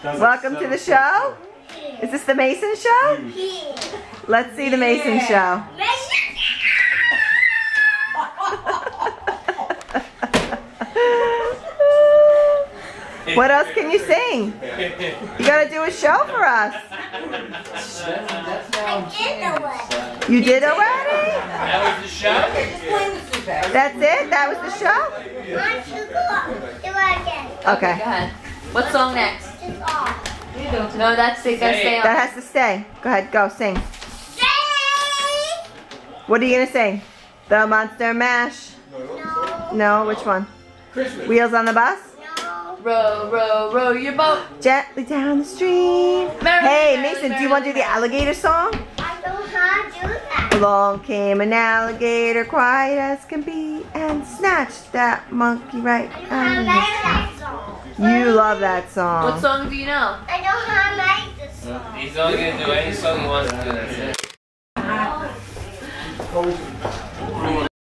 Welcome to the show. Is this the Mason show? Let's see the Mason show. What else can you sing? You gotta do a show for us. You did already? That was the show? That's it? That was the show? Okay. Go ahead. What song next? No, that's it. Gotta stay on. That has to stay. Go ahead, go sing. What are you gonna sing? The Monster Mash? No, which one? Wheels on the Bus? Row, row, row your boat. Gently down the stream. Hey, Mason, do you want to do the alligator song? I don't know how to do that. Along came an alligator, quiet as can be, and snatched that monkey right I out of don't his- know how to make that song. You love that song. What song do you know? I don't know how to make this song. He's only gonna do any song he wants to do, that's it.